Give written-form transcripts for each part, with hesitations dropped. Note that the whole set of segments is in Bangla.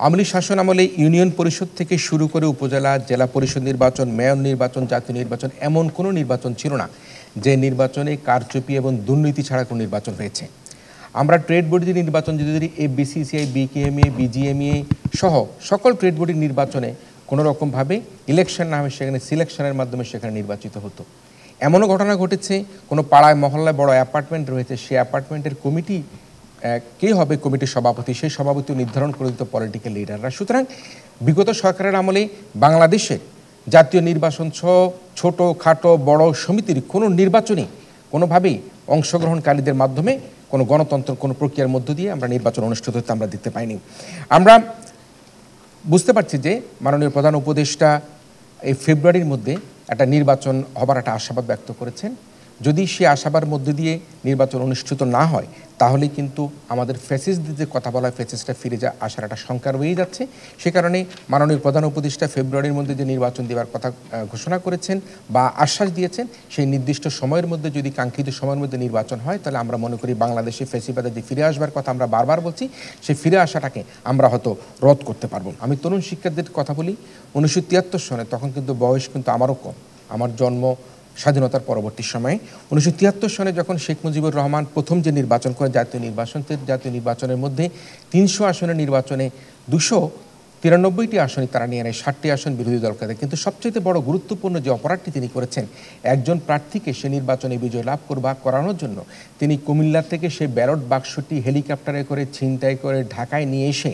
আওয়ামী লীগ শাসন আমলে ইউনিয়ন পরিষদ থেকে শুরু করে উপজেলা জেলা পরিষদ নির্বাচন, মেয়র নির্বাচন, জাতীয় নির্বাচন এমন কোনো নির্বাচন ছিল না যে নির্বাচনে কারচুপি এবং দুর্নীতি ছাড়া কোনো নির্বাচন হয়েছে। আমরা ট্রেড বডির নির্বাচন যদি এফবিসিসিআই, বিকেএমএ, বিজিএমএ সহ সকল ট্রেড বডির নির্বাচনে কোনো রকমভাবে ইলেকশন না হবে, সেখানে সিলেকশনের মাধ্যমে সেখানে নির্বাচিত হতো। এমনও ঘটনা ঘটেছে, কোনো পাড়ায় মহল্লায় বড় অ্যাপার্টমেন্ট রয়েছে, সেই অ্যাপার্টমেন্টের কমিটি কে হবে কমিটির সভাপতি, সেই সভাপতি নির্ধারণ করে দিত পলিটিক্যাল লিডাররা। সুতরাং বিগত সরকারের আমলে বাংলাদেশে জাতীয় নির্বাচন সহ ছোটো খাটো বড় সমিতির কোনো নির্বাচনই কোনোভাবেই অংশগ্রহণকারীদের মাধ্যমে কোনো গণতন্ত্র কোনো প্রক্রিয়ার মধ্য দিয়ে আমরা নির্বাচন অনুষ্ঠিত হতে আমরা দেখতে পাইনি। আমরা বুঝতে পারছি যে মাননীয় প্রধান উপদেষ্টা এই ফেব্রুয়ারির মধ্যে একটা নির্বাচন হবার একটা আশাবাদ ব্যক্ত করেছেন। যদি সে আশাবার মধ্যে দিয়ে নির্বাচন অনুষ্ঠিত না হয় তাহলে কিন্তু আমাদের ফ্যাসিস্টদের যে কথা বলা হয় ফ্যাসিস্টটা ফিরে আসার একটা শঙ্কা রয়েই যাচ্ছে। সে কারণে মাননীয় প্রধান উপদেষ্টা ফেব্রুয়ারির মধ্যে যে নির্বাচন দেওয়ার কথা ঘোষণা করেছেন বা আশ্বাস দিয়েছেন, সেই নির্দিষ্ট সময়ের মধ্যে যদি কাঙ্ক্ষিত সময়ের মধ্যে নির্বাচন হয় তাহলে আমরা মনে করি বাংলাদেশে ফ্যাসিবাদে যে ফিরে আসবার কথা আমরা বারবার বলছি, সেই ফিরে আসাটাকে আমরা হয়তো রদ করতে পারবো। আমি তরুণ শিক্ষার্থীদের কথা বলি, 1973 সনে তখন কিন্তু বয়স কিন্তু আমারও কম, আমার জন্ম স্বাধীনতার পরবর্তী সময়ে 1973 সনে যখন শেখ মুজিবুর রহমান প্রথম যে নির্বাচন করে জাতীয় নির্বাচনের মধ্যে 300 আসনের নির্বাচনে 293টি আসনই তারা নিয়ে নেয়, 60টি আসন বিরোধী দলকে দেয়। কিন্তু সবচেয়ে বড় গুরুত্বপূর্ণ যে অপরাধটি তিনি করেছেন, একজন প্রার্থীকে সে নির্বাচনে বিজয় লাভ করানোর জন্য তিনি কুমিল্লা থেকে সেই ব্যালট বাক্সটি হেলিকপ্টারে করে ছিনতাই করে ঢাকায় নিয়ে এসে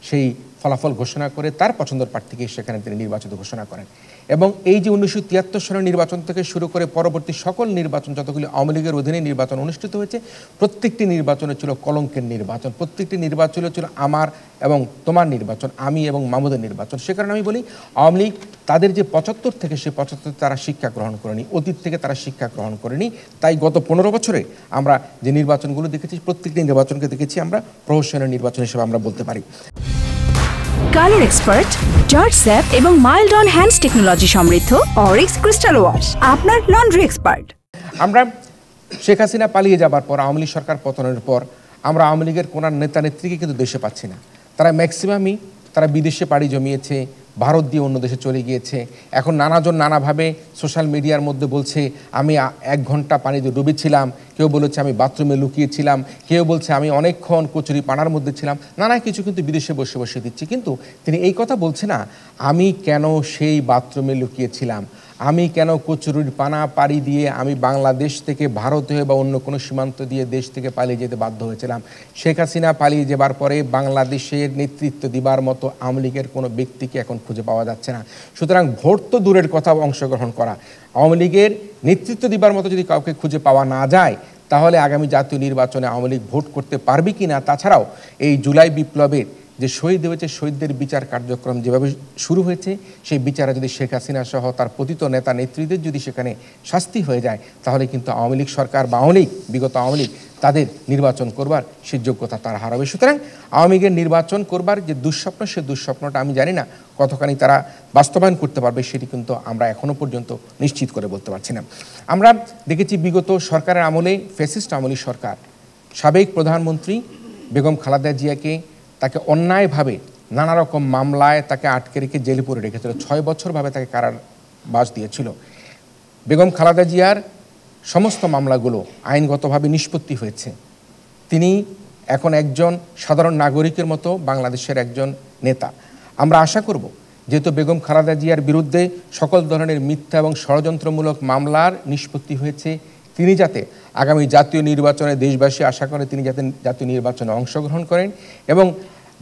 সেই ফলাফল ঘোষণা করে তার পছন্দের প্রার্থীকে সেখানে তিনি নির্বাচিত ঘোষণা করেন। এবং এই যে 1973 সালের নির্বাচন থেকে শুরু করে পরবর্তী সকল নির্বাচন যতগুলি আওয়ামী লীগের অধীনে নির্বাচন অনুষ্ঠিত হয়েছে, প্রত্যেকটি নির্বাচনে ছিল কলঙ্কের নির্বাচন, প্রত্যেকটি নির্বাচনে ছিল আমার এবং তোমার নির্বাচন, আমি এবং মামুদের নির্বাচন। সে কারণে আমি বলি আওয়ামী লীগ তাদের যে 75 থেকে সে 75 তারা শিক্ষা গ্রহণ করেনি, অতীত থেকে তারা শিক্ষা গ্রহণ করেনি। তাই গত 15 বছরে আমরা যে নির্বাচনগুলো দেখেছি প্রত্যেকটি নির্বাচনকে দেখেছি আমরা প্রহসনের নির্বাচন হিসেবে আমরা বলতে পারি। কালার এক্সপার্ট, জর্জ স্যাপ এবং মাইল্ড অন হ্যান্ডস টেকনোলজি সমৃদ্ধ অরিক্স ক্রিস্টাল ওয়াশ আপনার লন্ড্রি এক্সপার্ট। আমরা শেখ হাসিনা পালিয়ে যাবার পর, আওয়ামী লীগ সরকার পতনের পর আমরা আওয়ামী লীগের কোনো নেতা নেত্রীকে কিন্তু দেশে পাচ্ছি না। তারা ম্যাক্সিমামই তারা বিদেশে পাড়ি জমিয়েছে, ভারত দিয়ে অন্য দেশে চলে গিয়েছে। এখন নানাজন নানাভাবে সোশ্যাল মিডিয়ার মধ্যে বলছে আমি 1 ঘন্টা পানিতে ডুবেছিলাম, কেউ বলেছে আমি বাথরুমে লুকিয়েছিলাম, কেউ বলছে আমি অনেকক্ষণ কচুরি পানার মধ্যে ছিলাম, নানা কিছু কিন্তু বিদেশে বসে বসে দিচ্ছে। কিন্তু তিনি এই কথা বলছে না আমি কেন সেই বাথরুমে লুকিয়েছিলাম, আমি কেন কচুরির পানা পাড়ি দিয়ে আমি বাংলাদেশ থেকে ভারত হয়ে বা অন্য কোনো সীমান্ত দিয়ে দেশ থেকে পালিয়ে যেতে বাধ্য হয়েছিলাম। শেখ হাসিনা পালিয়ে যাবার পরে বাংলাদেশের নেতৃত্ব দিবার মতো আওয়ামী লীগের কোনো ব্যক্তিকে এখন খুঁজে পাওয়া যাচ্ছে না। সুতরাং ভোট তো দূরের কথা, অংশগ্রহণ করা, আওয়ামী লীগের নেতৃত্ব দিবার মতো যদি কাউকে খুঁজে পাওয়া না যায় তাহলে আগামী জাতীয় নির্বাচনে আওয়ামী লীগ ভোট করতে পারবে কি না। তাছাড়াও এই জুলাই বিপ্লবের যে শহীদ হয়েছে, শহীদদের বিচার কার্যক্রম যেভাবে শুরু হয়েছে, সেই বিচারে যদি শেখ হাসিনা সহ তার পতিত নেতা নেত্রীদের যদি সেখানে শাস্তি হয়ে যায় তাহলে কিন্তু আওয়ামী লীগ সরকার বা বিগত আওয়ামী লীগ তাদের নির্বাচন করবার সে যোগ্যতা তারা হারাবে। সুতরাং আওয়ামী লীগের নির্বাচন করবার যে দুঃস্বপ্ন, সে দুঃস্বপ্নটা আমি জানি না কতখানি তারা বাস্তবায়ন করতে পারবে, সেটি কিন্তু আমরা এখনও পর্যন্ত নিশ্চিত করে বলতে পারছি না। আমরা দেখেছি বিগত সরকারের আমলে, ফ্যাসিস্ট আওয়ামী লীগ সরকার সাবেক প্রধানমন্ত্রী বেগম খালেদা জিয়াকে তাকে অন্যায়ভাবে নানা রকম মামলায় তাকে আটকে রেখে জেলে পুরে রেখেছিল, 6 বছরভাবে তাকে কারাবাস দিয়েছিল। বেগম খালেদা জিয়ার সমস্ত মামলাগুলো আইনগতভাবে নিষ্পত্তি হয়েছে। তিনি এখন একজন সাধারণ নাগরিকের মতো বাংলাদেশের একজন নেতা। আমরা আশা করব যেহেতু বেগম খালেদা জিয়ার বিরুদ্ধে সকল ধরনের মিথ্যা এবং ষড়যন্ত্রমূলক মামলার নিষ্পত্তি হয়েছে, তিনি যাতে আগামী জাতীয় নির্বাচনে, দেশবাসী আশা করে তিনি যাতে জাতীয় নির্বাচনে অংশগ্রহণ করেন এবং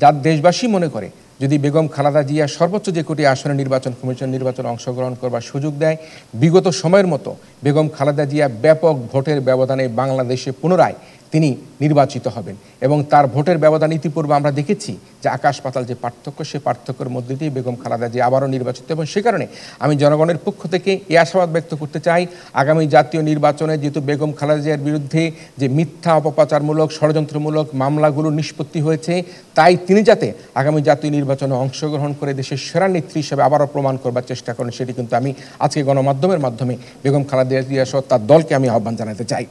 যার দেশবাসী মনে করে যদি বেগম খালেদা জিয়া সর্বোচ্চ যে কোটি আসনে নির্বাচন কমিশন নির্বাচনে অংশগ্রহণ করবার সুযোগ দেয়, বিগত সময়ের মতো বেগম খালেদা জিয়া ব্যাপক ভোটের ব্যবধানে বাংলাদেশে পুনরায় তিনি নির্বাচিত হবেন এবং তার ভোটের ব্যবধান ইতিপূর্বে আমরা দেখেছি যে আকাশ পাতাল যে পার্থক্য, সে পার্থক্যের মধ্যে দিয়ে বেগম খালেদা জিয়া আবারও নির্বাচিত। এবং সে কারণে আমি জনগণের পক্ষ থেকে এই আশাবাদ ব্যক্ত করতে চাই আগামী জাতীয় নির্বাচনে যেহেতু বেগম খালেদা জিয়ার বিরুদ্ধে যে মিথ্যা অপপ্রচারমূলক ষড়যন্ত্রমূলক মামলাগুলো নিষ্পত্তি হয়েছে, তাই তিনি যাতে আগামী জাতীয় নির্বাচনে অংশগ্রহণ করে দেশের সেরা নেত্রী হিসেবে আবারও প্রমাণ করবার চেষ্টা করেন, সেটি কিন্তু আমি আজকে গণমাধ্যমের মাধ্যমে বেগম খালেদা জিয়া সহ তার দলকে আমি আহ্বান জানাতে চাই।